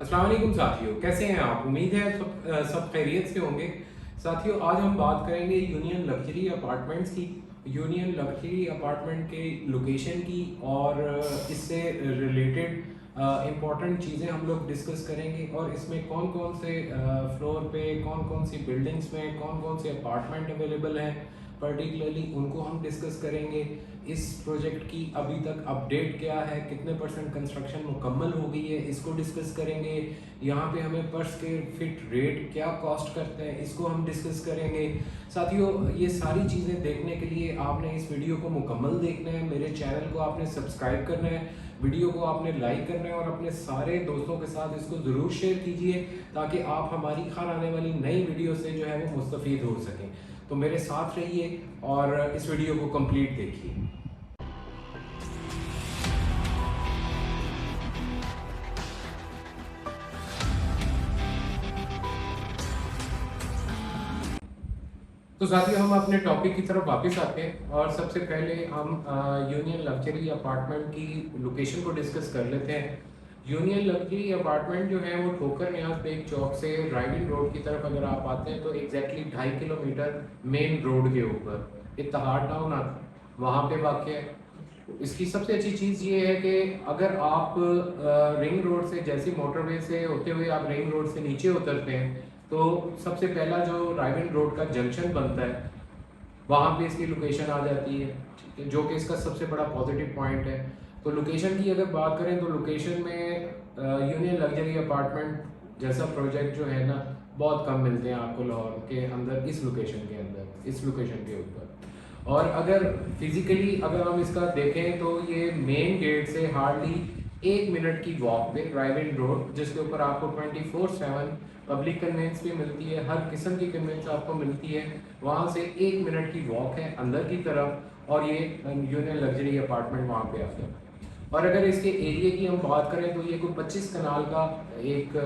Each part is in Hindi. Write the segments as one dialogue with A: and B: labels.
A: अस्सलाम वालेकुम साथियों, कैसे हैं आप? उम्मीद है सब खैरियत से होंगे। साथियों, आज हम बात करेंगे यूनियन लग्जरी अपार्टमेंट्स की, यूनियन लग्जरी अपार्टमेंट के लोकेशन की और इससे रिलेटेड इम्पॉर्टेंट चीज़ें हम लोग डिस्कस करेंगे और इसमें कौन कौन से फ्लोर पे, कौन कौन सी बिल्डिंग्स में कौन कौन से अपार्टमेंट अवेलेबल हैं पर्टिकुलरली उनको हम डिस्कस करेंगे। इस प्रोजेक्ट की अभी तक अपडेट क्या है, कितने परसेंट कंस्ट्रक्शन मुकम्मल हो गई है, इसको डिस्कस करेंगे। यहाँ पे हमें पर स्क्वायर फीट रेट क्या कॉस्ट करते हैं, इसको हम डिस्कस करेंगे। साथियों, ये सारी चीज़ें देखने के लिए आपने इस वीडियो को मुकम्मल देखना है, मेरे चैनल को आपने सब्सक्राइब करना है, वीडियो को आपने लाइक करना है और अपने सारे दोस्तों के साथ इसको ज़रूर शेयर कीजिए ताकि आप हमारी हर आने वाली नई वीडियो से जो है वो मुस्तफ़ीद हो सकें। तो मेरे साथ रहिए और इस वीडियो को कंप्लीट देखिए। तो साथियों, हम अपने टॉपिक की तरफ वापस आते हैं और सबसे पहले हम यूनियन लग्जरी अपार्टमेंट की लोकेशन को डिस्कस कर लेते हैं। यूनियन लग्जरी अपार्टमेंट जो है वो ठोकर न्याज बेग चौक से राइडिंग रोड की तरफ अगर आप आते हैं तो एग्जैक्टली 2.5 किलोमीटर मेन रोड के ऊपर इत्तेहाद टाउन वहाँ पे वाक़ है। इसकी सबसे अच्छी चीज़ ये है कि अगर आप रिंग रोड से, जैसी मोटरवे से होते हुए आप रिंग रोड से नीचे उतरते हैं तो सबसे पहला जो राइविंग रोड का जंक्शन बनता है वहाँ पे इसकी लोकेशन आ जाती है, ठीक है, जो कि इसका सबसे बड़ा पॉजिटिव पॉइंट है। तो लोकेशन की अगर बात करें तो लोकेशन में यूनियन लग्जरी अपार्टमेंट जैसा प्रोजेक्ट जो है ना बहुत कम मिलते हैं आपको लाहौर के अंदर, इस लोकेशन के अंदर, इस लोकेशन के ऊपर। और अगर फिजिकली अगर हम इसका देखें तो ये मेन गेट से हार्डली 1 मिनट की वॉक पे ड्राइव इन रोड, जिसके ऊपर आपको 24/7 पब्लिक कन्वेंस भी मिलती है, हर किस्म की कन्वेंस आपको मिलती है। वहाँ से 1 मिनट की वॉक है अंदर की तरफ और ये यूनियन लग्जरी अपार्टमेंट वहाँ पे आता है। और अगर इसके एरिया की हम बात करें तो ये कोई 25 कनाल का एक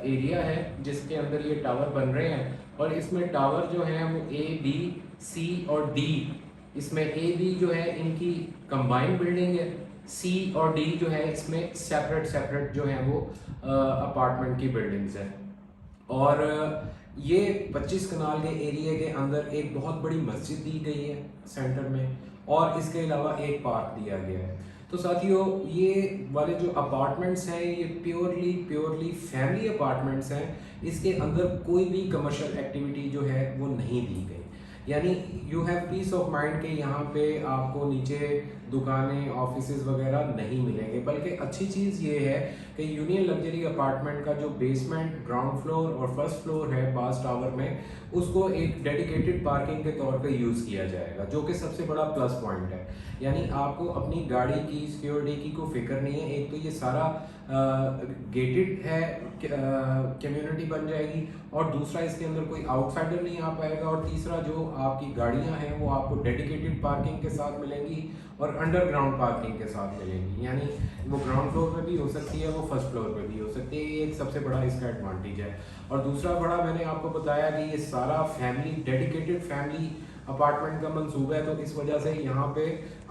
A: एरिया है जिसके अंदर ये टावर बन रहे हैं और इसमें टावर जो है वो ए, बी, सी और डी, इसमें ए, बी जो है इनकी कंबाइंड बिल्डिंग है, सी और डी जो है इसमें सेपरेट सेपरेट जो है वो अपार्टमेंट की बिल्डिंग्स हैं। और ये 25 कनाल के एरिया के अंदर एक बहुत बड़ी मस्जिद दी गई है सेंटर में और इसके अलावा एक पार्क दिया गया है। तो साथियों, ये वाले जो अपार्टमेंट्स हैं ये प्योरली प्योरली फैमिली अपार्टमेंट्स हैं। इसके अंदर कोई भी कमर्शियल एक्टिविटी जो है वो नहीं दी गई, यानी you have piece of mind के यहाँ पे आपको नीचे दुकानें, ऑफिसेज वगैरह नहीं मिलेंगे। बल्कि अच्छी चीज़ ये है कि यूनियन लग्जरी अपार्टमेंट का जो बेसमेंट, ग्राउंड फ्लोर और फर्स्ट फ्लोर है बास टावर में, उसको एक डेडिकेटेड पार्किंग के तौर पे यूज़ किया जाएगा, जो कि सबसे बड़ा प्लस पॉइंट है। यानी आपको अपनी गाड़ी की सिक्योरिटी की कोई फिक्र नहीं है। एक तो ये सारा गेटेड है, कम्युनिटी बन जाएगी, और दूसरा इसके अंदर कोई आउटसाइडर नहीं आ पाएगा, और तीसरा जो आपकी गाड़ियां हैं वो आपको डेडिकेटेड पार्किंग के साथ मिलेंगी और अंडरग्राउंड पार्किंग के साथ मिलेंगी। यानी वो ग्राउंड फ्लोर पे भी हो सकती है, वो फर्स्ट फ्लोर पे भी हो सकती है। ये एक सबसे बड़ा इसका एडवांटेज है। और दूसरा बड़ा, मैंने आपको बताया कि ये सारा फैमिली, डेडिकेटेड फैमिली अपार्टमेंट का मंसूबा है, तो इस वजह से यहाँ पे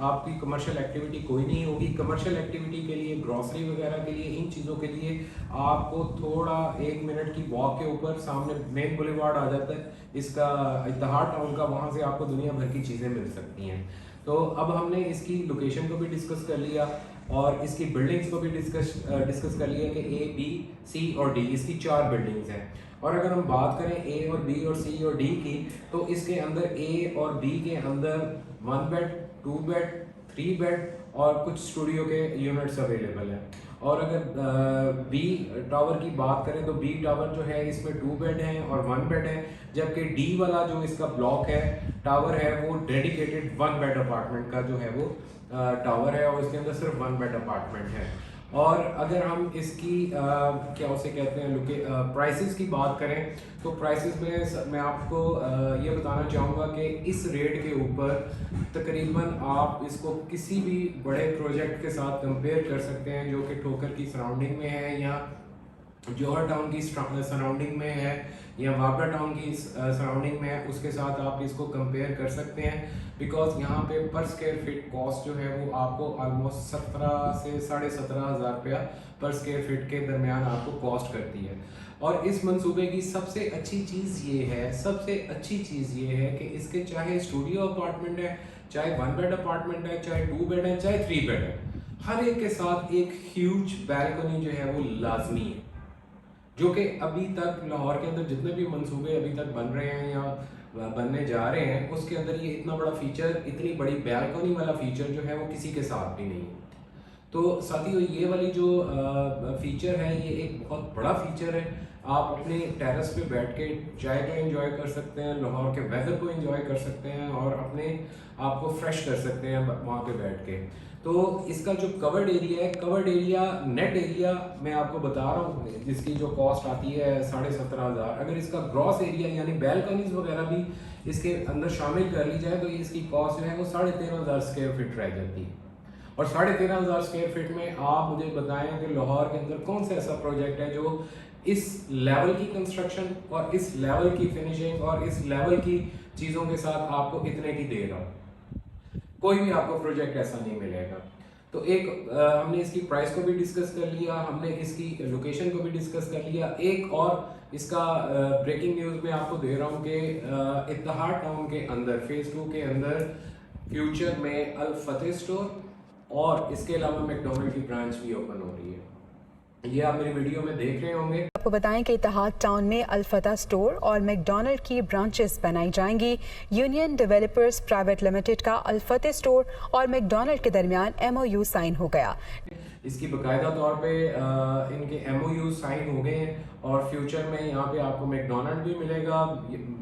A: आपकी कमर्शियल एक्टिविटी कोई नहीं होगी। कमर्शियल एक्टिविटी के लिए, ग्रॉसरी वगैरह के लिए, इन चीज़ों के लिए आपको थोड़ा 1 मिनट की वॉक के ऊपर सामने मेन बुलेवार्ड आ जाता है इसका, इत्तेहाद टाउन का, वहाँ से आपको दुनिया भर की चीज़ें मिल सकती हैं। तो अब हमने इसकी लोकेशन को भी डिस्कस कर लिया और इसकी बिल्डिंग्स को भी डिस्कस कर लिया कि ए, बी, सी और डी, इसकी 4 बिल्डिंग्स हैं। और अगर हम बात करें ए और बी और सी और डी की, तो इसके अंदर ए और बी के अंदर 1 बेड, 2 बेड, 3 बेड और कुछ स्टूडियो के यूनिट्स अवेलेबल हैं। और अगर बी टावर की बात करें तो बी टावर जो है इसमें 2 बेड हैं और 1 बेड है, जबकि डी वाला जो इसका ब्लॉक है, टावर है, वो डेडिकेटेड 1 बेड अपार्टमेंट का जो है वो टावर है और इसके अंदर सिर्फ 1 बेड अपार्टमेंट है। और अगर हम इसकी क्या उसे कहते हैं प्राइसेस की बात करें तो प्राइसेस में मैं आपको ये बताना चाहूँगा कि इस रेट के ऊपर तकरीबन आप इसको किसी भी बड़े प्रोजेक्ट के साथ कंपेयर कर सकते हैं जो कि ठोकर की सराउंडिंग में है या जौहर टाउन की सराउंडिंग में है या वापडा टाउन की सराउंडिंग में है, उसके साथ आप इसको कंपेयर कर सकते हैं। बिकॉज यहाँ पे पर स्क्वायर फीट कॉस्ट जो है वो आपको ऑलमोस्ट 17 से 17,500 रुपया पर स्क्वायर फीट के दरमियान आपको कॉस्ट करती है। और इस मंसूबे की सबसे अच्छी चीज़ ये है, सबसे अच्छी चीज़ ये है कि इसके चाहे स्टूडियो अपार्टमेंट है, चाहे 1 बेड अपार्टमेंट है, चाहे 2 बेड है, चाहे 3 बेड है, हर एक के साथ एक ह्यूज बैल्कनी जो है वो लाजमी है। जो कि अभी तक लाहौर के अंदर जितने भी मंसूबे अभी तक बन रहे हैं या बनने जा रहे हैं, उसके अंदर ये इतना बड़ा फीचर, इतनी बड़ी बैल्कनी वाला फीचर जो है वो किसी के साथ भी नहीं है। तो साथियों, ये वाली जो फीचर है ये एक बहुत बड़ा फीचर है। आप अपने टेरेस पे बैठ के चाय को एंजॉय कर सकते हैं, लाहौर के वेदर को एंजॉय कर सकते हैं और अपने आप को फ्रेश कर सकते हैं वहाँ पे बैठ के। तो इसका जो कवर्ड एरिया है, कवर्ड एरिया नेट एरिया मैं आपको बता रहा हूँ, जिसकी जो कॉस्ट आती है 17,500। अगर इसका ग्रॉस एरिया यानी बैल्कनीज वगैरह भी इसके अंदर शामिल कर ली जाए तो ये इसकी कॉस्ट जो है वो 13,500 स्क्वायर फीट रह जाती है। और 13,500 स्क्वायर फीट में आप मुझे बताएं कि लाहौर के अंदर कौन सा ऐसा प्रोजेक्ट है जो इस लेवल की कंस्ट्रक्शन और इस लेवल की फिनिशिंग और इस लेवल की चीज़ों के साथ आपको इतने की दे रहा हो। कोई भी आपको प्रोजेक्ट ऐसा नहीं मिलेगा। तो एक हमने इसकी प्राइस को भी डिस्कस कर लिया, हमने इसकी लोकेशन को भी डिस्कस कर लिया। एक और इसका ब्रेकिंग न्यूज़ मैं आपको दे रहा हूँ कि इत्तेहाद टाउन के अंदर फेज़ 2 के अंदर फ्यूचर में अल फतेह स्टोर और इसके अलावा मैकडॉनल्ड की ब्रांच भी ओपन हो रही है। ये आप मेरी वीडियो में देख रहे होंगे।
B: आपको बताएं कि इत्तेहाद टाउन में अल फतेह स्टोर और मैकडॉनल्ड की ब्रांचेस बनाई जाएंगी। यूनियन डेवलपर्स प्राइवेट लिमिटेड का अल फतेह स्टोर और मैकडॉनल्ड के दरमियान MOU साइन हो गया।
A: इसकी बाकायदा तौर पे इनके MOU साइन हो गए हैं और फ्यूचर में यहाँ पे आपको मैकडॉनल्ड भी मिलेगा,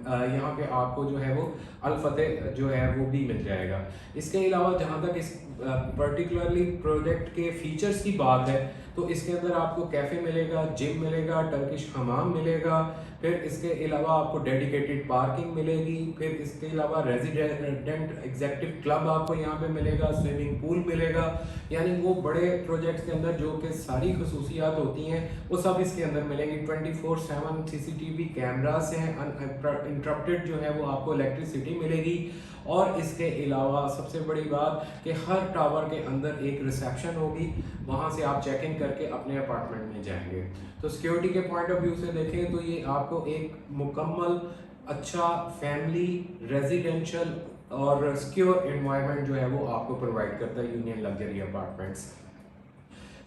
A: यहाँ पे आपको जो है वो अल फतेह जो है वो भी मिल जाएगा। इसके अलावा जहाँ तक इस पर्टिकुलरली प्रोजेक्ट के फीचर्स की बात है तो इसके अंदर आपको कैफ़े मिलेगा, जिम मिलेगा, टर्किश हमाम मिलेगा, फिर इसके अलावा आपको डेडिकेटेड पार्किंग मिलेगी, फिर इसके अलावा रेजिडेंट एग्जेक्टिव क्लब आपको यहाँ पे मिलेगा, स्विमिंग पूल मिलेगा। यानी वो बड़े प्रोजेक्ट्स के अंदर जो कि सारी खसूसियात होती हैं वो सब इसके अंदर मिलेंगी। 24/7 CCTV कैमरास हैं, अनइंटरप्टेड जो है वो आपको इलेक्ट्रिसिटी मिलेगी। और इसके अलावा सबसे बड़ी बात कि हर टावर के अंदर एक रिसेप्शन होगी, वहाँ से आप चेक इन करके अपने अपार्टमेंट में जाएंगे। तो सिक्योरिटी के पॉइंट ऑफ व्यू से देखें तो ये आपको एक मुकम्मल अच्छा फैमिली रेजिडेंशियल और सिक्योर एनवायरनमेंट जो है वो आपको प्रोवाइड करता है यूनियन लग्जरी अपार्टमेंट्स।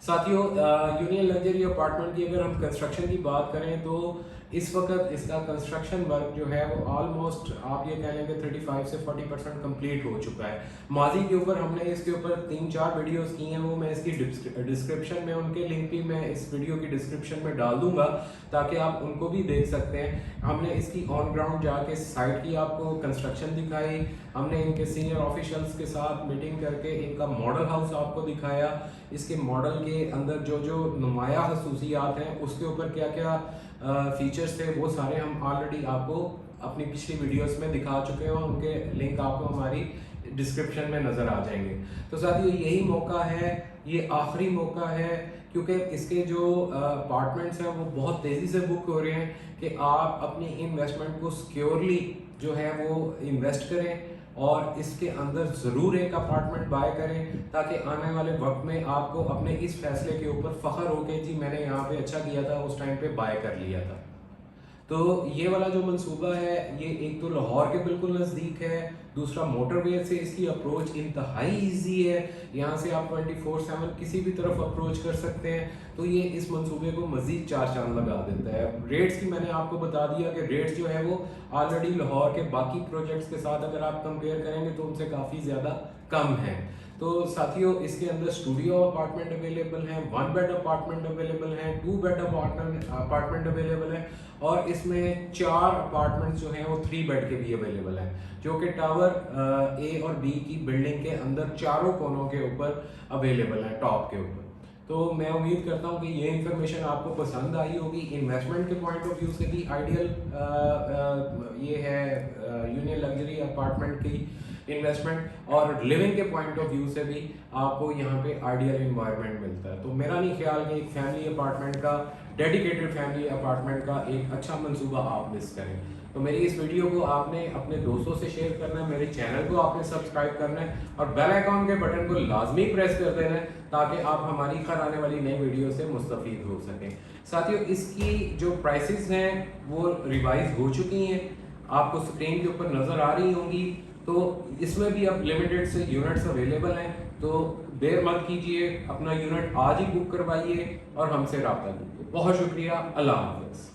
A: साथियों, यूनियन लग्जरी अपार्टमेंट की अगर हम कंस्ट्रक्शन की बात करें तो इस वक्त इसका कंस्ट्रक्शन वर्क जो है वो ऑलमोस्ट आप ये कह लें कि 35 से 40% कंप्लीट हो चुका है। माजी के ऊपर हमने इसके ऊपर 3-4 वीडियोस की हैं, वो मैं इसकी डिस्क्रिप्शन में उनके लिंक भी मैं इस वीडियो की डिस्क्रिप्शन में डाल दूंगा ताकि आप उनको भी देख सकते हैं। हमने इसकी ऑन ग्राउंड जाके साइट की आपको कंस्ट्रक्शन दिखाई, हमने इनके सीनियर ऑफिशियल्स के साथ मीटिंग करके इनका मॉडल हाउस आपको दिखाया, इसके मॉडल के अंदर जो जो नुमाया खसूसियात हैं उसके ऊपर क्या क्या फीचर्स थे वो सारे हम ऑलरेडी आपको अपनी पिछली वीडियोस में दिखा चुके हैं, उनके लिंक आपको हमारी डिस्क्रिप्शन में नज़र आ जाएंगे। तो साथियों, यही मौका है, ये आखिरी मौका है, क्योंकि इसके जो अपार्टमेंट्स हैं वो बहुत तेज़ी से बुक हो रहे हैं कि आप अपनी इन्वेस्टमेंट को सिक्योरली जो है वो इन्वेस्ट करें और इसके अंदर ज़रूर एक अपार्टमेंट बाय करें ताकि आने वाले वक्त में आपको अपने इस फैसले के ऊपर फ़ख्र हो कि जी मैंने यहाँ पे अच्छा किया था, उस टाइम पे बाय कर लिया था। तो ये वाला जो मंसूबा है ये एक तो लाहौर के बिल्कुल नज़दीक है, दूसरा मोटरवे से इसकी अप्रोच इंतहाई इजी है, यहाँ से आप 24/7 किसी भी तरफ अप्रोच कर सकते हैं। तो ये इस मंसूबे को मज़ीद 4 चांद लगा देता है। रेट्स की मैंने आपको बता दिया कि रेट्स जो है वो ऑलरेडी लाहौर के बाकी प्रोजेक्ट्स के साथ अगर आप कंपेयर करेंगे तो उनसे काफ़ी ज़्यादा कम है। तो साथियों, इसके अंदर स्टूडियो अपार्टमेंट अवेलेबल हैं, 1 बेड अपार्टमेंट अवेलेबल हैं, 2 बेड अपार्टमेंट अवेलेबल है और इसमें 4 अपार्टमेंट्स जो हैं वो 3 बेड के भी अवेलेबल हैं, जो कि टावर A और B की बिल्डिंग के अंदर चारों कोनों के ऊपर अवेलेबल है, टॉप के ऊपर। तो मैं उम्मीद करता हूँ कि ये इन्फॉर्मेशन आपको पसंद आई होगी। इन्वेस्टमेंट के पॉइंट ऑफ व्यू से भी आइडियल ये है यूनियन लग्जरी अपार्टमेंट की इन्वेस्टमेंट, और लिविंग के पॉइंट ऑफ व्यू से भी आपको यहाँ पे आइडियल इन्वायरमेंट मिलता है। तो मेरा नहीं ख्याल कि एक फैमिली अपार्टमेंट का डेडिकेटेड फैमिली अपार्टमेंट का एक अच्छा मंसूबा आप मिस करें। तो मेरी इस वीडियो को आपने अपने दोस्तों से शेयर करना है, मेरे चैनल को आपने सब्सक्राइब करना है और बेल आइकॉन के बटन को लाजमी प्रेस कर देना है ताकि आप हमारी हर आने वाली नई वीडियो से मुस्तफीद हो सकें। साथियों, इसकी जो प्राइसेस हैं वो रिवाइज हो चुकी हैं, आपको स्क्रीन के ऊपर नज़र आ रही होंगी। तो इसमें भी अब लिमिटेड से यूनिट्स अवेलेबल हैं, तो देर मत कीजिए, अपना यूनिट आज ही बुक करवाइए और हमसे रब्ता कीजिए। बहुत शुक्रिया, अल्लाह हाफ़िज़।